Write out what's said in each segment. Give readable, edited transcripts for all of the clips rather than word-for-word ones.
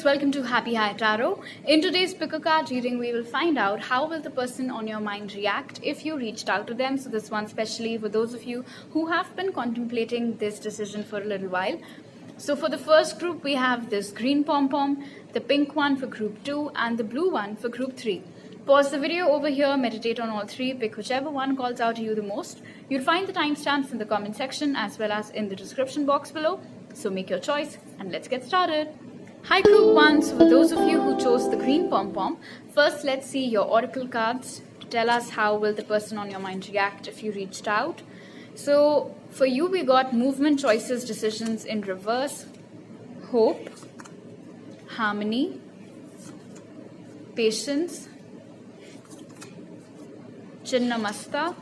guys, welcome to Happy High Tarot. In today's pick a card reading, we will find out how will the person on your mind react if you reached out to them. So this one especially for those of you who have been contemplating this decision for a little while. So for the first group, we have this green pom-pom, the pink one for group 2 and the blue one for group 3. Pause the video over here, meditate on all three, pick whichever one calls out to you the most. You'll find the timestamps in the comment section as well as in the description box below. So make your choice and let's get started. Hi group 1, so for those of you who chose the green pom-pom, first let's see your oracle cards to tell us how will the person on your mind react if you reached out. So for you we got movement, choices, decisions in reverse, hope, harmony, patience, Chinnamasta,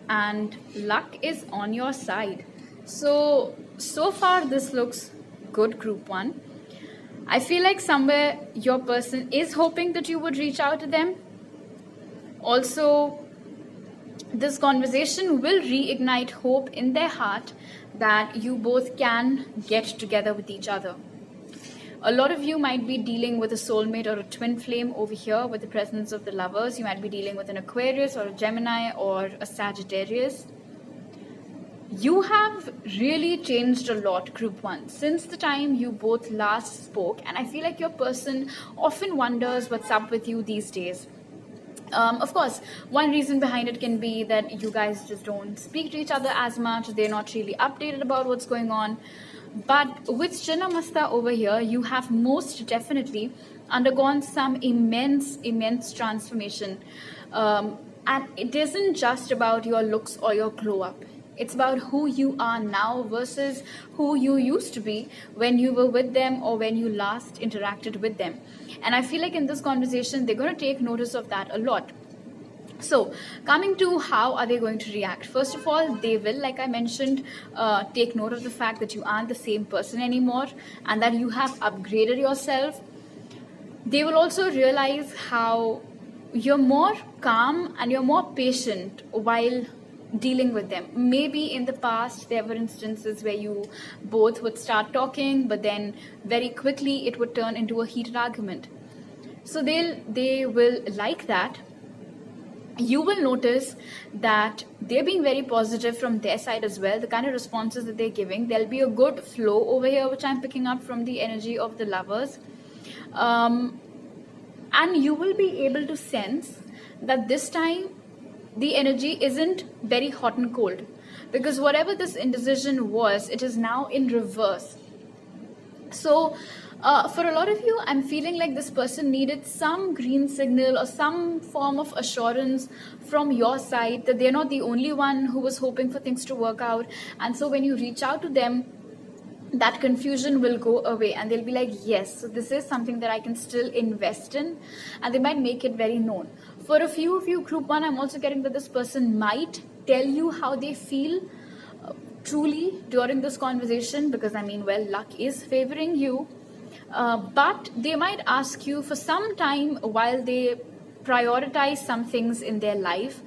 and luck is on your side. So far this looks good, group 1. I feel like somewhere your person is hoping that you would reach out to them. Also, this conversation will reignite hope in their heart that you both can get together with each other. A lot of you might be dealing with a soulmate or a twin flame over here with the presence of the lovers. You might be dealing with an Aquarius or a Gemini or a Sagittarius. You have really changed a lot, group 1, since the time you both last spoke, and I feel like your person often wonders what's up with you these days. Of course, one reason behind it can be that you guys just don't speak to each other as much. They're not really updated about what's going on. But with Chinnamasta over here, you have most definitely undergone some immense transformation. And it isn't just about your looks or your glow up. It's about who you are now versus who you used to be when you were with them or when you last interacted with them. And I feel like in this conversation, they're going to take notice of that a lot. So coming to how are they going to react? First of all, they will, like I mentioned, take note of the fact that you aren't the same person anymore and that you have upgraded yourself. They will also realize how you're more calm and you're more patient while dealing with them. Maybe in the past there were instances where you both would start talking, but then very quickly it would turn into a heated argument. So they will like that. You will notice that they're being very positive from their side as well. The kind of responses that they're giving, there'll be a good flow over here, which I'm picking up from the energy of the lovers. And you will be able to sense that this time the energy isn't very hot and cold, because whatever this indecision was, it is now in reverse. So for a lot of you, I'm feeling like this person needed some green signal or some form of assurance from your side that they're not the only one who was hoping for things to work out. And so when you reach out to them, that confusion will go away and they'll be like, yes, so this is something that I can still invest in, and they might make it very known. For a few of you, group 1, I'm also getting that this person might tell you how they feel truly during this conversation, because I mean, well, luck is favoring you. But they might ask you for some time while they prioritize some things in their life.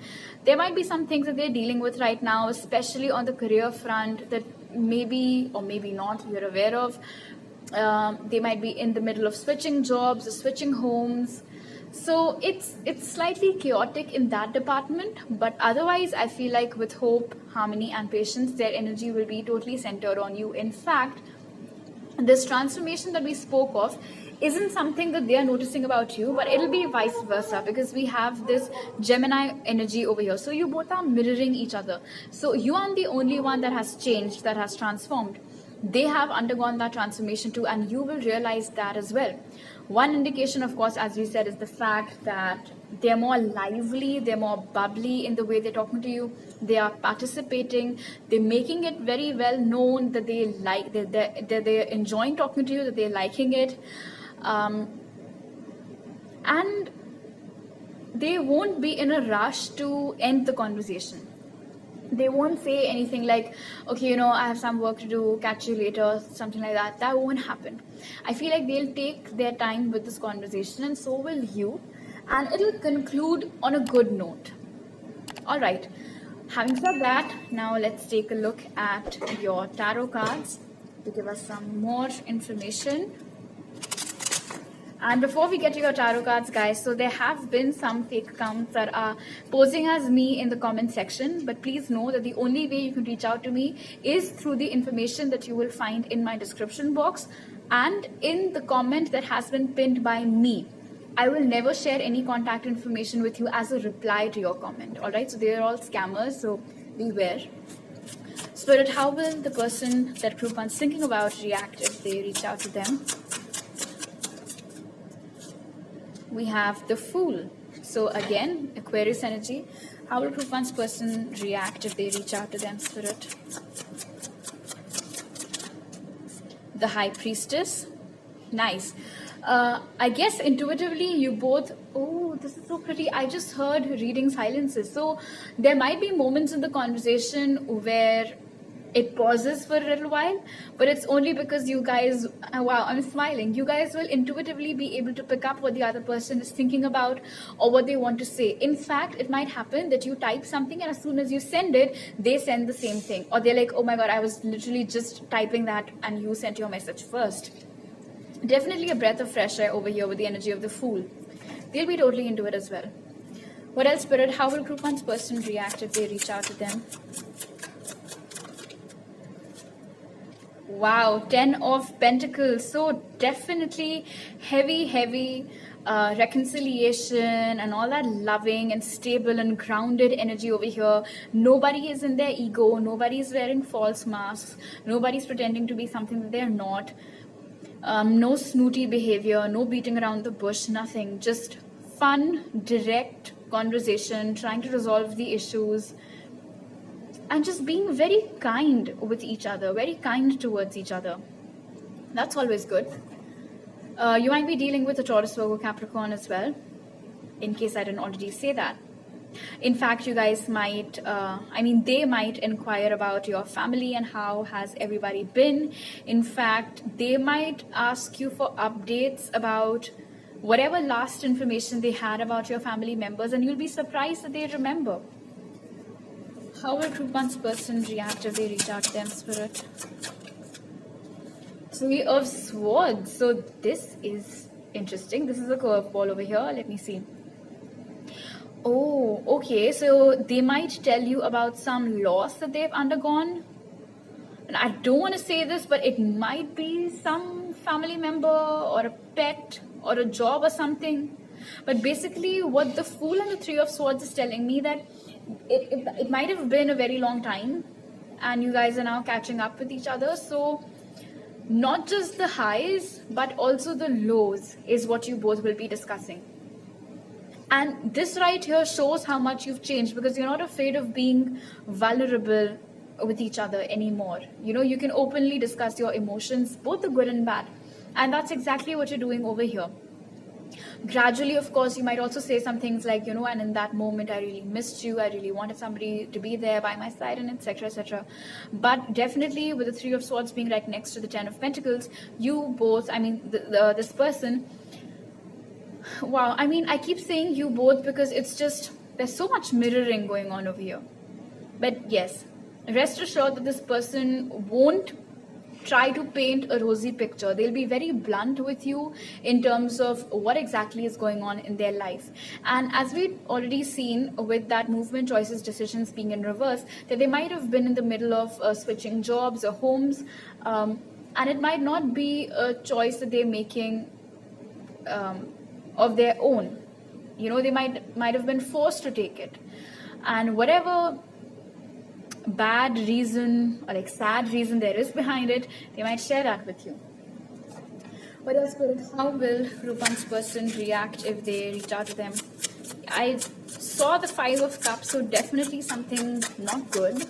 There might be some things that they're dealing with right now, especially on the career front, that maybe or maybe not you're aware of. They might be in the middle of switching jobs or switching homes. So it's slightly chaotic in that department, but otherwise I feel like with hope, harmony and patience, their energy will be totally centered on you. In fact, this transformation that we spoke of isn't something that they are noticing about you, but it'll be vice versa, because we have this Gemini energy over here. So you both are mirroring each other. So you aren't the only one that has changed, that has transformed. They have undergone that transformation too, and you will realize that as well. One indication, of course, as we said, is the fact that they're more lively, they're more bubbly in the way they're talking to you. They are participating, they're making it very well known that they like, that they're enjoying talking to you, that they're liking it. And they won't be in a rush to end the conversation. They won't say anything like, okay, I have some work to do, catch you later, something like that. That won't happen. I feel like they'll take their time with this conversation, and so will you. And it'll conclude on a good note. All right. Having said that, now let's take a look at your tarot cards to give us some more information. And before we get to your tarot cards, guys, so there have been some fake accounts that are posing as me in the comment section. But please know that the only way you can reach out to me is through the information that you will find in my description box and in the comment that has been pinned by me. I will never share any contact information with you as a reply to your comment. All right, so they're all scammers, so beware. Spirit, how will the person that group one's thinking about react if they reach out to them? We have the Fool. So again, Aquarius energy. How will group one's person react if they reach out to them, Spirit? The High Priestess. Nice. I guess intuitively you both, oh, this is so pretty. I just heard reading silences. So there might be moments in the conversation where it pauses for a little while, but it's only because you guys, wow, I'm smiling. You guys will intuitively be able to pick up what the other person is thinking about or what they want to say. In fact, it might happen that you type something and as soon as you send it, they send the same thing. Or they're like, oh my God, I was literally just typing that and you sent your message first. Definitely a breath of fresh air over here with the energy of the Fool. They'll be totally into it as well. What else, Spirit? How will group one's person react if they reach out to them? Wow, 10 of Pentacles. So definitely heavy reconciliation and all that loving and stable and grounded energy over here. Nobody is in their ego. Nobody is wearing false masks. Nobody's pretending to be something that they're not. No snooty behavior, no beating around the bush, nothing. Just fun, direct conversation, trying to resolve the issues. And just being very kind with each other, very kind towards each other. That's always good. You might be dealing with a Taurus, Virgo, Capricorn as well, in case I didn't already say that. In fact, you guys might, they might inquire about your family and how has everybody been. In fact, they might ask you for updates about whatever last information they had about your family members, and you'll be surprised that they remember. How will group one's person react if they reach out to them, Spirit? Three of Swords. So this is interesting. This is a curveball over here. Let me see. Oh, okay. So they might tell you about some loss that they've undergone. And I don't want to say this, but it might be some family member or a pet or a job or something. But basically what the Fool and the Three of Swords is telling me that it might have been a very long time and you guys are now catching up with each other. So not just the highs, but also the lows is what you both will be discussing. And this right here shows how much you've changed because you're not afraid of being vulnerable with each other anymore. You know, you can openly discuss your emotions, both the good and bad. And that's exactly what you're doing over here. Gradually, of course, you might also say some things like, you know, and in that moment, I really missed you. I really wanted somebody to be there by my side and etc. etc. But definitely with the Three of Swords being right next to the Ten of Pentacles, you both, this person, wow, I keep saying you both because it's just, there's so much mirroring going on over here. But yes, rest assured that this person won't try to paint a rosy picture. They'll be very blunt with you in terms of what exactly is going on in their life. And as we've already seen with that movement, choices, decisions being in reverse, that they might have been in the middle of switching jobs or homes, and it might not be a choice that they're making of their own. You know, they might have been forced to take it. And whatever bad reason or like sad reason there is behind it, they might share that with you. What else, Spirit? How will group one's person react if they reach out to them? I saw the Five of Cups, so definitely something not good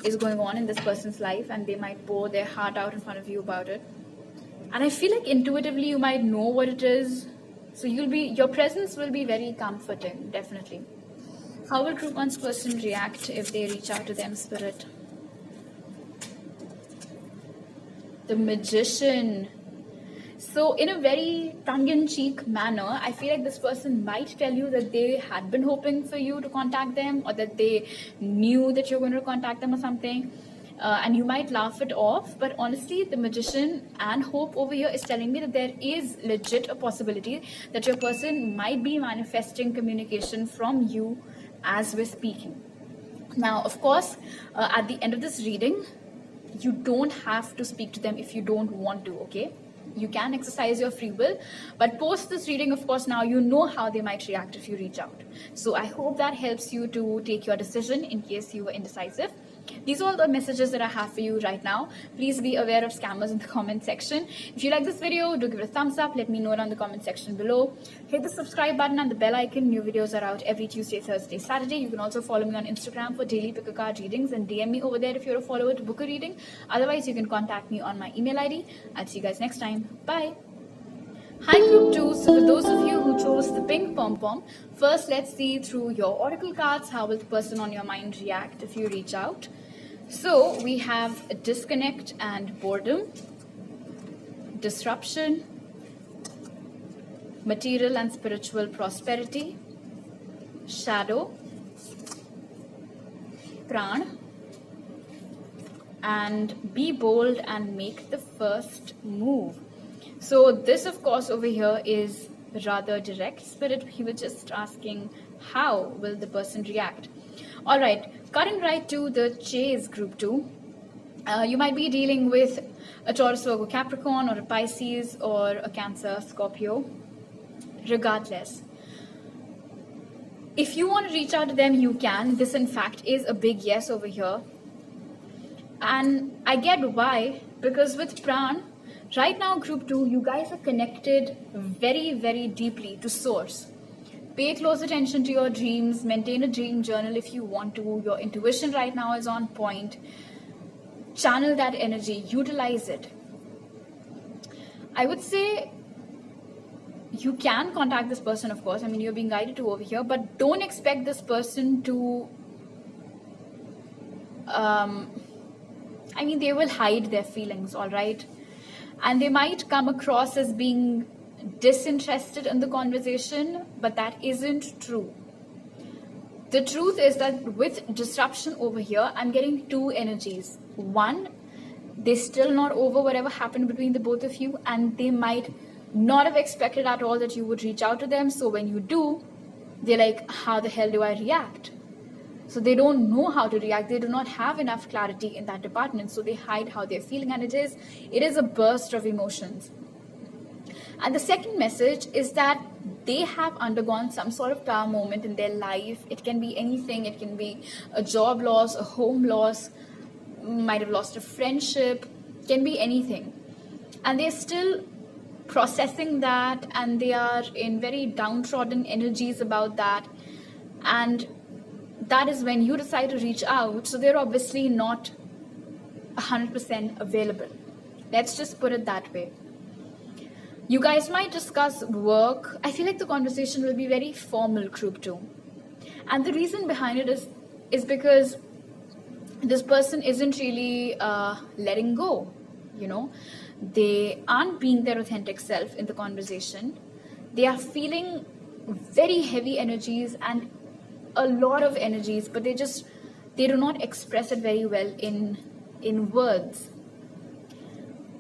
is going on in this person's life, and they might pour their heart out in front of you about it. And I feel like intuitively you might know what it is, so your presence will be very comforting, definitely. How will group one's person react if they reach out to them, Spirit? The Magician. So in a very tongue-in-cheek manner, I feel like this person might tell you that they had been hoping for you to contact them, or that they knew that you're going to contact them or something. and you might laugh it off, but honestly, the Magician and Hope over here is telling me that there is legit a possibility that your person might be manifesting communication from you as we're speaking. Now, of course, at the end of this reading, you don't have to speak to them if you don't want to, okay? You can exercise your free will, but post this reading, of course, now you know how they might react if you reach out. So I hope that helps you to take your decision in case you were indecisive. These are all the messages that I have for you right now. Please be aware of scammers in the comment section. If you like this video, do give it a thumbs up. Let me know down in the comment section below. Hit the subscribe button and the bell icon. New videos are out every Tuesday, Thursday, Saturday. You can also follow me on Instagram for daily pick a card readings and DM me over there if you're a follower to book a reading. Otherwise, you can contact me on my email ID. I'll see you guys next time. Bye. Hi group 2, so for those of you who chose the pink pom-pom, first let's see through your oracle cards how will the person on your mind react if you reach out. So we have a disconnect and boredom, disruption, material and spiritual prosperity, shadow, pran, and be bold and make the first move. So this, of course, over here is rather direct. Spirit, he was just asking how will the person react. All right, cutting right to the chase, group 2. You might be dealing with a Taurus, Virgo, Capricorn, or a Pisces, or a Cancer, Scorpio. Regardless, if you want to reach out to them, you can. This, in fact, is a big yes over here. And I get why, because with Pran, right now, group 2, you guys are connected very, very deeply to source. Pay close attention to your dreams, maintain a dream journal if you want to. Your intuition right now is on point. Channel that energy, utilize it. I would say you can contact this person, of course. I mean, you're being guided to over here, but don't expect this person to, they will hide their feelings, all right? And they might come across as being disinterested in the conversation, but that isn't true. The truth is that with disruption over here, I'm getting two energies. One, they're still not over whatever happened between the both of you, and they might not have expected at all that you would reach out to them. So when you do, they're like, how the hell do I react? So they don't know how to react. They do not have enough clarity in that department. So they hide how they're feeling, and it is a burst of emotions. And the second message is that they have undergone some sort of tower moment in their life. It can be anything. It can be a job loss, a home loss, might have lost a friendship, can be anything. And they're still processing that, and they are in very downtrodden energies about that. And that is when you decide to reach out. So they're obviously not 100% available. Let's just put it that way. You guys might discuss work. I feel like the conversation will be very formal, group 2. And the reason behind it is because this person isn't really letting go, you know. They aren't being their authentic self in the conversation. They are feeling very heavy energies and a lot of energies, but they do not express it very well in words.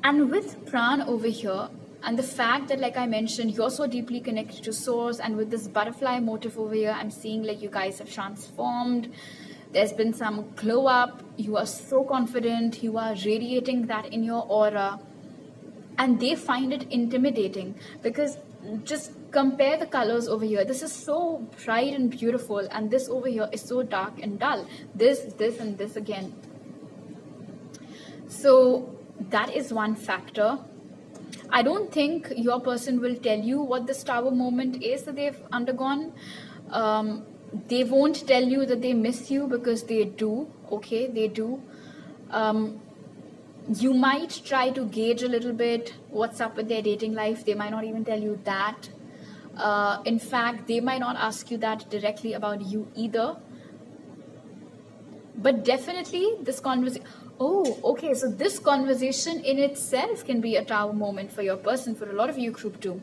And with Pran over here, and the fact that, like I mentioned, you're so deeply connected to source, and with this butterfly motif over here, I'm seeing like you guys have transformed. There's been some glow up. You are so confident. You are radiating that in your aura. And they find it intimidating, because just compare the colors over here. This is so bright and beautiful, and this over here is so dark and dull. This, and this again. So that is one factor. I don't think your person will tell you what this tower moment is that they've undergone. They won't tell you that they miss you, because they do. Okay, they do. You might try to gauge a little bit what's up with their dating life. They might not even tell you that. In fact, they might not ask you that directly about you either. But definitely this conversation... Oh, okay. So this conversation in itself can be a tower moment for your person, for a lot of you, group 2.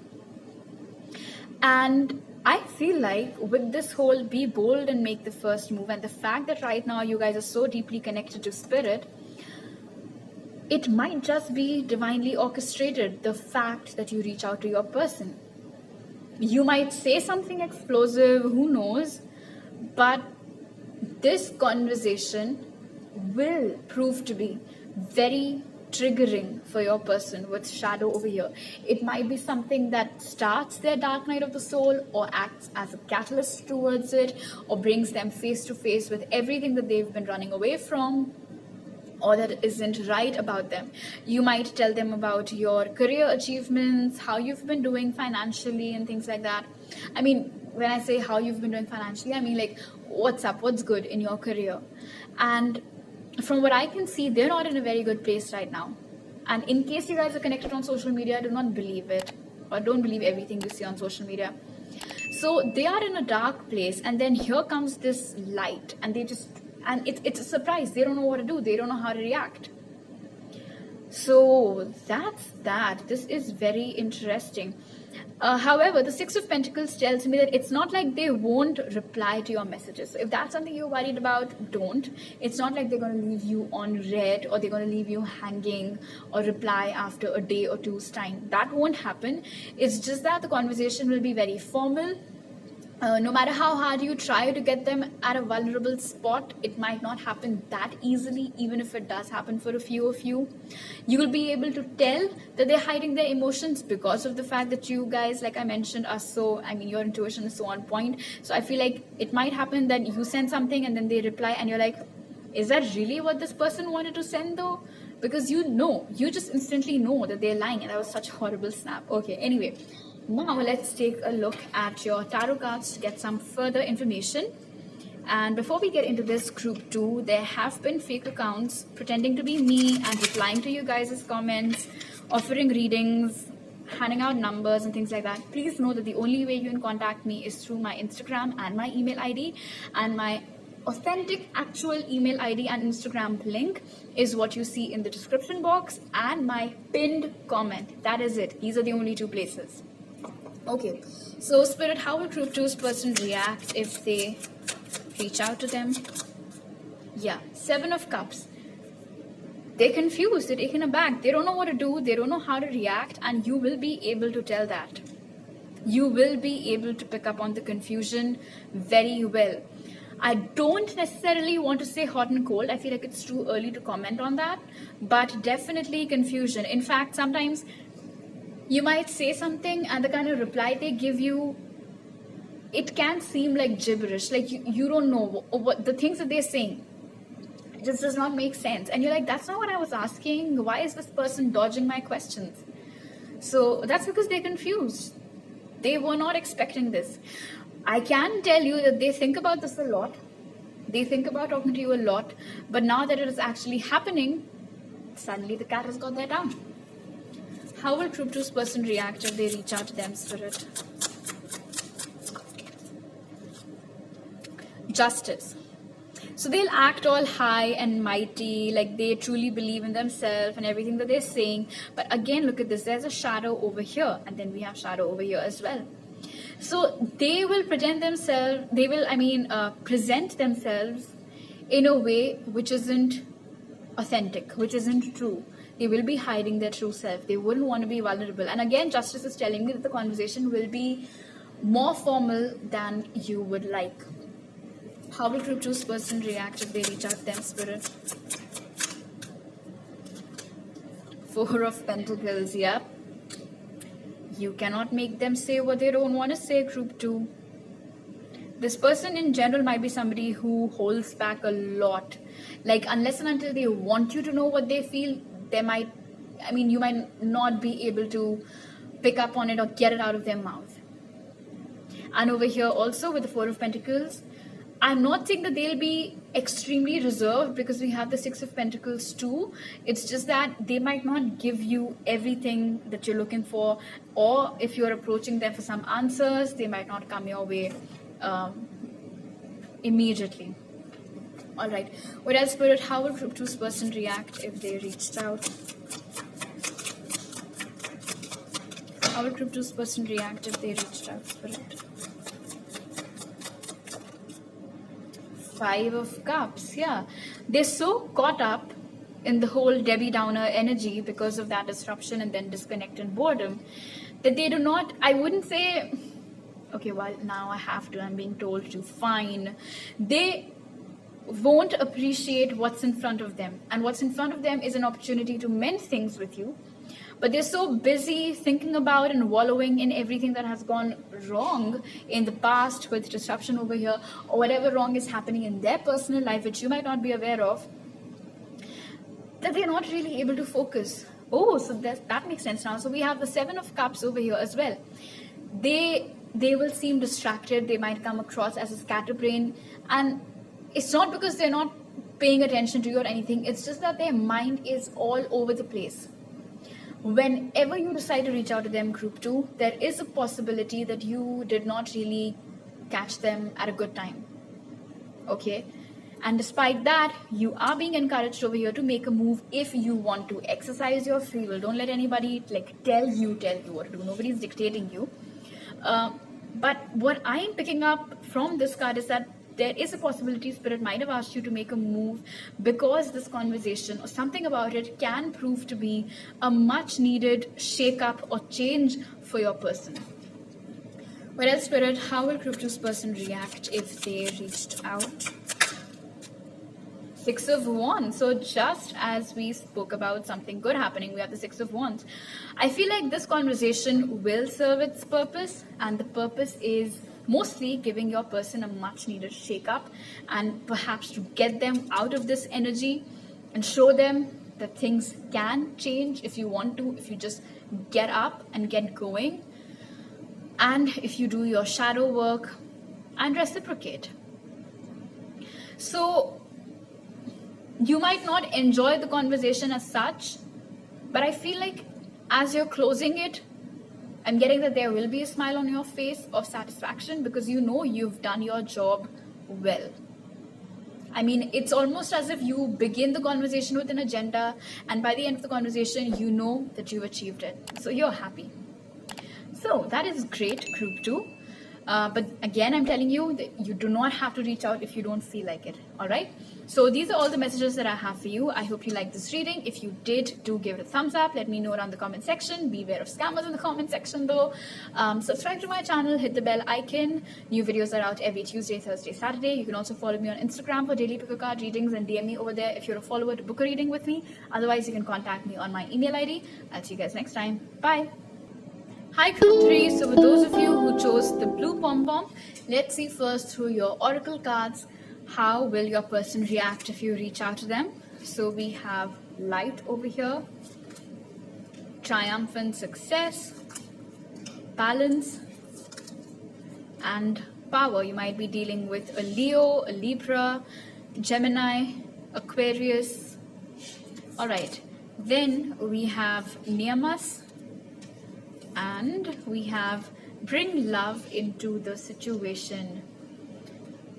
And I feel like with this whole be bold and make the first move, and the fact that right now you guys are so deeply connected to spirit, it might just be divinely orchestrated, the fact that you reach out to your person. You might say something explosive, who knows, but this conversation will prove to be very triggering for your person with shadow over here. It might be something that starts their dark night of the soul, or acts as a catalyst towards it, or brings them face to face with everything that they've been running away from, or that isn't right about them. You might tell them about your career achievements, how you've been doing financially and things like that. I mean, when I say how you've been doing financially, I mean like what's up, what's good in your career. And from what I can see, they're not in a very good place right now. And in case you guys are connected on social media, do not believe it, or don't believe everything you see on social media. So they are in a dark place, and then here comes this light, and it's a surprise. They don't know what to do. They don't know how to react. So that's that. This is very interesting. However, the Six of Pentacles tells me that it's not like they won't reply to your messages. So if that's something you're worried about, don't. It's not like they're going to leave you on red, or they're going to leave you hanging, or reply after a day or two's time. That won't happen. It's just that the conversation will be very formal. No matter how hard you try to get them at a vulnerable spot, it might not happen that easily. Even if it does happen for a few of you, you will be able to tell that they're hiding their emotions because of the fact that you guys, like I mentioned, are so, I mean, your intuition is so on point. So I feel like it might happen that you send something and then they reply and you're like, is that really what this person wanted to send though? Because you just instantly know that they're lying, and that was such a horrible snap. Okay, anyway. Now let's take a look at your tarot cards to get some further information. And before we get into this, group 2, there have been fake accounts pretending to be me and replying to you guys' comments, offering readings, handing out numbers and things like that. Please know that the only way you can contact me is through my Instagram and my email ID, and my authentic actual email ID and Instagram link is what you see in the description box and my pinned comment. That is it. These are the only two places. Okay, so Spirit, how will group 2's person react if they reach out to them? Yeah, 7 of Cups. They're confused, they're taken aback, they don't know what to do, they don't know how to react, and you will be able to tell that. You will be able to pick up on the confusion very well. I don't necessarily want to say hot and cold. I feel like it's too early to comment on that, but definitely confusion. In fact, sometimes you might say something and the kind of reply they give you, it can seem like gibberish, like you don't know what the things that they're saying just does not make sense, and you're like, that's not what I was asking, why is this person dodging my questions? So that's because they're confused. They were not expecting this. I can tell you that they think about this a lot, they think about talking to you a lot, but now that it is actually happening, suddenly the cat has got their tongue. How will group 2's person react if they reach out to them, Spirit? Justice. So they'll act all high and mighty, like they truly believe in themselves and everything that they're saying. But again, look at this. There's a shadow over here, and then we have shadow over here as well. So they will present themselves in a way which isn't authentic, which isn't true. They will be hiding their true self. They wouldn't want to be vulnerable. And again, Justice is telling me that the conversation will be more formal than you would like. How will group 2's person react if they reach out to them, Spirit? 4 of Pentacles, yeah. You cannot make them say what they don't want to say, group 2. This person in general might be somebody who holds back a lot. Like, unless and until they want you to know what they feel, you might not be able to pick up on it or get it out of their mouth. And over here also with the 4 of Pentacles, I'm not saying that they'll be extremely reserved, because we have the 6 of Pentacles too. It's just that they might not give you everything that you're looking for, or if you're approaching them for some answers, they might not come your way immediately. All right. What else, Spirit? How will group 2's person react if they reached out? How will group 2's person react if they reached out, Spirit? Five of Cups. Yeah, they're so caught up in the whole Debbie Downer energy because of that disruption and then disconnect and boredom that they do not, I wouldn't say, okay, well, now I have to, I'm being told to, fine. They won't appreciate what's in front of them. And what's in front of them is an opportunity to mend things with you. But they're so busy thinking about and wallowing in everything that has gone wrong in the past with disruption over here, or whatever wrong is happening in their personal life, which you might not be aware of, that they're not really able to focus. Oh, so that makes sense now. So we have the Seven of Cups over here as well. They will seem distracted. They might come across as a scatterbrain. And it's not because they're not paying attention to you or anything. It's just that their mind is all over the place. Whenever you decide to reach out to them, group 2, there is a possibility that you did not really catch them at a good time. Okay? And despite that, you are being encouraged over here to make a move if you want to. Exercise your free will. Don't let anybody tell you what to do. Nobody's dictating you. But what I am picking up from this card is that there is a possibility Spirit might have asked you to make a move because this conversation or something about it can prove to be a much needed shake-up or change for your person. What else, Spirit? How will group 2's person react if they reached out? Six of Wands. So just as we spoke about something good happening, we have the Six of Wands. I feel like this conversation will serve its purpose, and the purpose is mostly giving your person a much needed shake up and perhaps to get them out of this energy and show them that things can change if you want to, if you just get up and get going, and if you do your shadow work and reciprocate. So you might not enjoy the conversation as such, but I feel like as you're closing it, I'm getting that there will be a smile on your face of satisfaction because you know you've done your job well. I mean, it's almost as if you begin the conversation with an agenda, and by the end of the conversation, you know that you've achieved it. So you're happy. So that is great, group 2. But again, I'm telling you that you do not have to reach out if you don't feel like it. All right. So these are all the messages that I have for you. I hope you liked this reading. If you did, do give it a thumbs up. Let me know down in the comment section. Beware of scammers in the comment section though. Subscribe to my channel. Hit the bell icon. New videos are out every Tuesday, Thursday, Saturday. You can also follow me on Instagram for daily pickacard readings and DM me over there if you're a follower to book a reading with me. Otherwise, you can contact me on my email ID. I'll see you guys next time. Bye. Hi group 3, so for those of you who chose the blue pom-pom, let's see first through your oracle cards, how will your person react if you reach out to them. So we have light over here, triumphant success, balance, and power. You might be dealing with a Leo, a Libra, Gemini, Aquarius. Alright, then we have Niyamas, and we have bring love into the situation.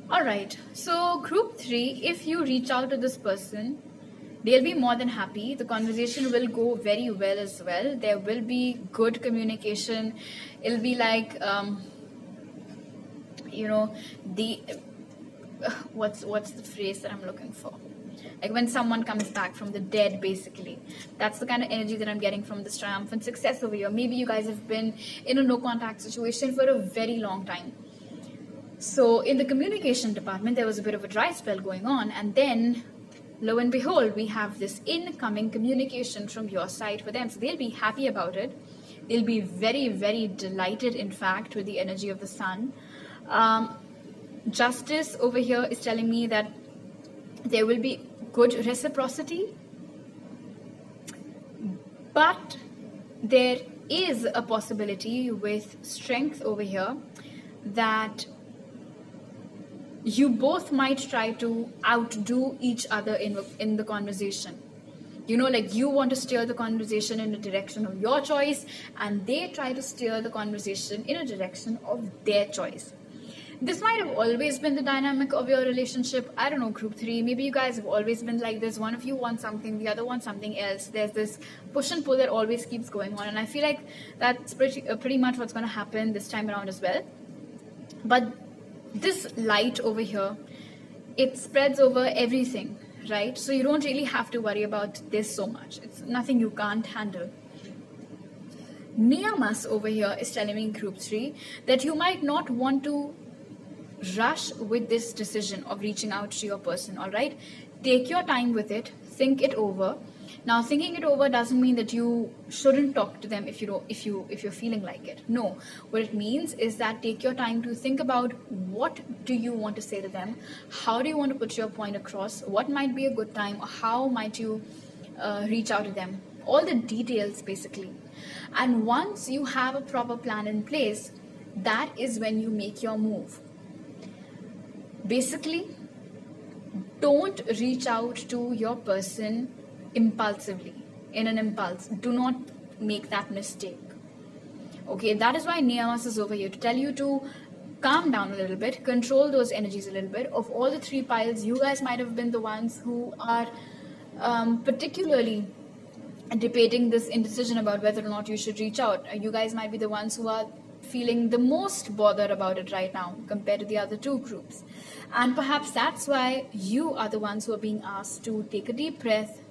Alright, so group 3, if you reach out to this person, they'll be more than happy. The conversation will go very well as well. There will be good communication. It'll be like, what's the phrase that I'm looking for? Like when someone comes back from the dead, basically. That's the kind of energy that I'm getting from this triumphant success over here. Maybe you guys have been in a no contact situation for a very long time. So in the communication department, there was a bit of a dry spell going on. And then, lo and behold, we have this incoming communication from your side for them. So they'll be happy about it. They'll be very, very delighted, in fact, with the energy of the sun. Justice over here is telling me that there will be good reciprocity, but there is a possibility with strength over here that you both might try to outdo each other in the conversation. You know, like you want to steer the conversation in a direction of your choice, and they try to steer the conversation in a direction of their choice. This might have always been the dynamic of your relationship. I don't know, group 3. Maybe you guys have always been like this. One of you wants something, the other wants something else. There's this push and pull that always keeps going on. And I feel like that's pretty much what's going to happen this time around as well. But this light over here it spreads over everything, right? So you don't really have to worry about this so much. It's nothing you can't handle. Niyamas over here is telling me in group 3 that you might not want to rush with this decision of reaching out to your person, all right? Take your time with it, think it over. Now, thinking it over doesn't mean that you shouldn't talk to them if you're feeling like it. No, what it means is that take your time to think about what do you want to say to them, how do you want to put your point across, what might be a good time, or how might you reach out to them, all the details basically. And once you have a proper plan in place, that is when you make your move. Basically, don't reach out to your person impulsively, in an impulse. Do not make that mistake. Okay, that is why Niyamas is over here to tell you to calm down a little bit, control those energies a little bit. Of all the 3 piles, you guys might have been the ones who are particularly debating this indecision about whether or not you should reach out. You guys might be the ones who are feeling the most bothered about it right now compared to the other 2 groups. And perhaps that's why you are the ones who are being asked to take a deep breath,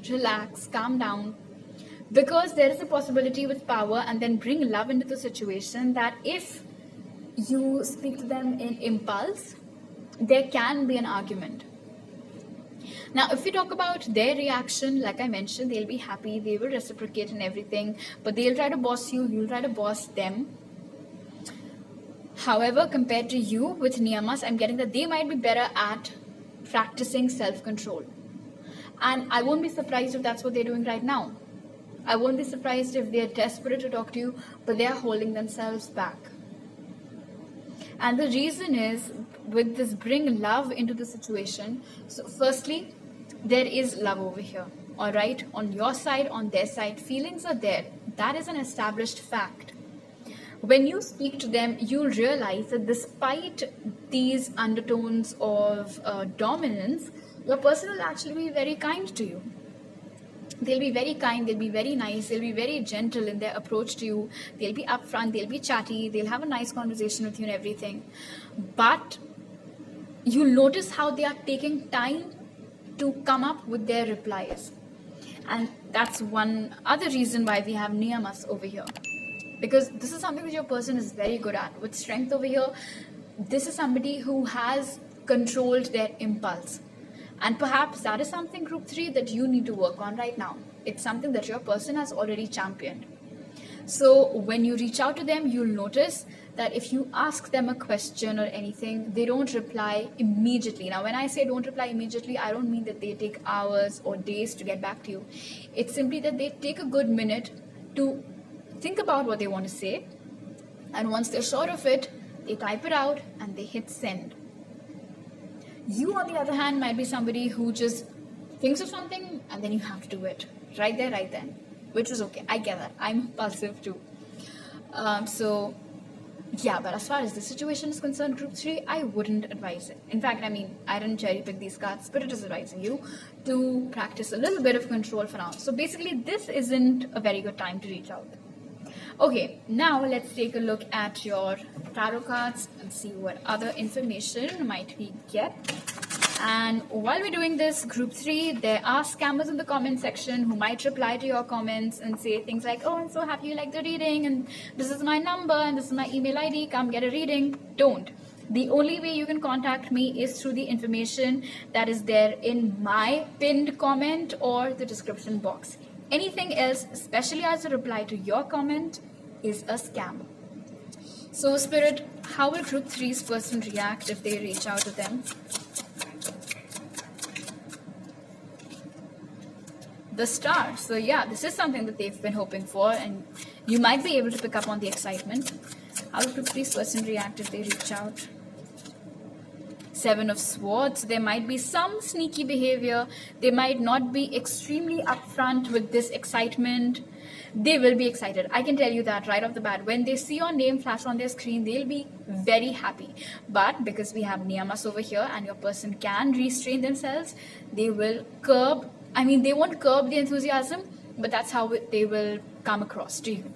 relax, calm down, because there is a possibility with power and then bring love into the situation that if you speak to them in impulse, there can be an argument. Now, if we talk about their reaction, like I mentioned, they'll be happy, they will reciprocate and everything, but they'll try to boss you, you'll try to boss them. However, compared to you with Niyamas, I'm getting that they might be better at practicing self-control. And I won't be surprised if that's what they're doing right now. I won't be surprised if they're desperate to talk to you, but they're holding themselves back. And the reason is, with this bring love into the situation, so firstly, there is love over here, all right? On your side, on their side, feelings are there. That is an established fact. When you speak to them, you'll realize that despite these undertones of dominance, your person will actually be very kind to you. They'll be very kind, they'll be very nice, they'll be very gentle in their approach to you, they'll be upfront, they'll be chatty, they'll have a nice conversation with you and everything. But you'll notice how they are taking time to come up with their replies. And that's one other reason why we have Niyamas over here. Because this is something that your person is very good at. With strength over here, this is somebody who has controlled their impulse. And perhaps that is something, group 3, that you need to work on right now. It's something that your person has already championed. So when you reach out to them, you'll notice that if you ask them a question or anything, they don't reply immediately. Now, when I say don't reply immediately, I don't mean that they take hours or days to get back to you. It's simply that they take a good minute to think about what they want to say. And once they're sure of it, they type it out and they hit send. You, on the other hand, might be somebody who just thinks of something and then you have to do it right there, right then, which is okay. I get that. I'm impulsive too. So, yeah, but as far as the situation is concerned, group 3, I wouldn't advise it. In fact, I didn't cherry pick these cards, but it is advising you to practice a little bit of control for now. So basically, this isn't a very good time to reach out. Okay, now let's take a look at your tarot cards and see what other information might we get. And while we're doing this, group 3, there are scammers in the comment section who might reply to your comments and say things like, oh, I'm so happy you like the reading, and this is my number, and this is my email ID, come get a reading. Don't. The only way you can contact me is through the information that is there in my pinned comment or the description box. Anything else, especially as a reply to your comment, is a scam. So, Spirit, how will group 3's person react if they reach out to them? The Star. So yeah, this is something that they've been hoping for, and you might be able to pick up on the excitement. How will group 3's person react if they reach out? 7 of Swords. There might be some sneaky behavior. They might not be extremely upfront with this excitement. They will be excited. I can tell you that right off the bat. When they see your name flash on their screen, they'll be very happy. But because we have Niyamas over here and your person can restrain themselves, they will curb. They won't curb the enthusiasm, but that's how they will come across to you.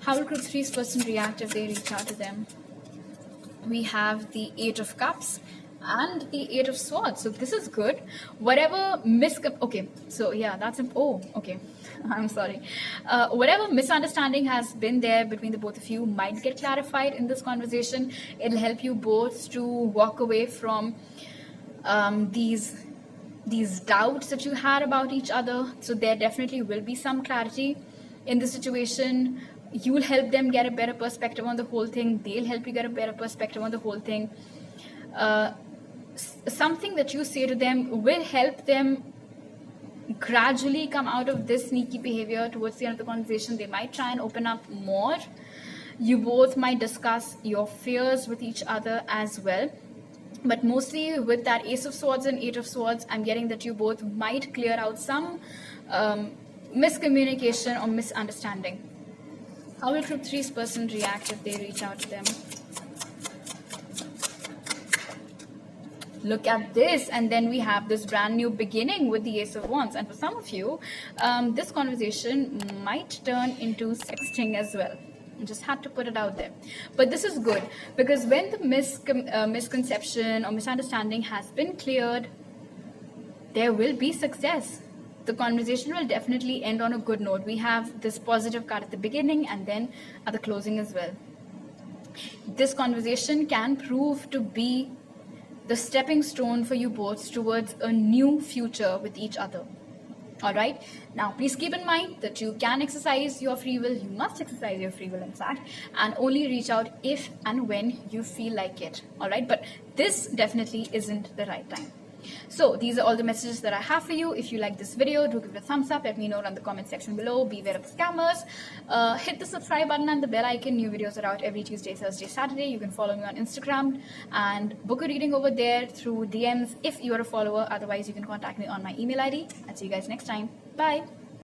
How will group 3's person react if they reach out to them? We have the 8 of Cups and the Eight of Swords. So this is good. Whatever okay, so yeah, okay. I'm sorry. Whatever misunderstanding has been there between the both of you might get clarified in this conversation. It'll help you both to walk away from these doubts that you had about each other. So there definitely will be some clarity in the situation. You will help them get a better perspective on the whole thing. They'll help you get a better perspective on the whole thing. Something that you say to them will help them gradually come out of this sneaky behavior towards the end of the conversation. They might try and open up more. You both might discuss your fears with each other as well. But mostly with that Ace of Swords and Eight of Swords, I'm getting that you both might clear out some miscommunication or misunderstanding. How will Group 3's person react if they reach out to them? Look at this, and then we have this brand new beginning with the Ace of Wands. And for some of you, this conversation might turn into sexting as well. I just had to put it out there. But this is good, because when the misconception or misunderstanding has been cleared, there will be success. The conversation will definitely end on a good note. We have this positive card at the beginning and then at the closing as well. This conversation can prove to be the stepping stone for you both towards a new future with each other. All right. Now, please keep in mind that you can exercise your free will. You must exercise your free will, in fact, and only reach out if and when you feel like it. All right. But this definitely isn't the right time. So these are all the messages that I have for you. If you like this video, do give it a thumbs up. Let me know in the comment section below. Beware of scammers. Hit the subscribe button and the bell icon. New videos are out every Tuesday, Thursday, Saturday. You can follow me on Instagram and book a reading over there through DMs if you are a follower. Otherwise, you can contact me on my email ID. I'll see you guys next time. Bye.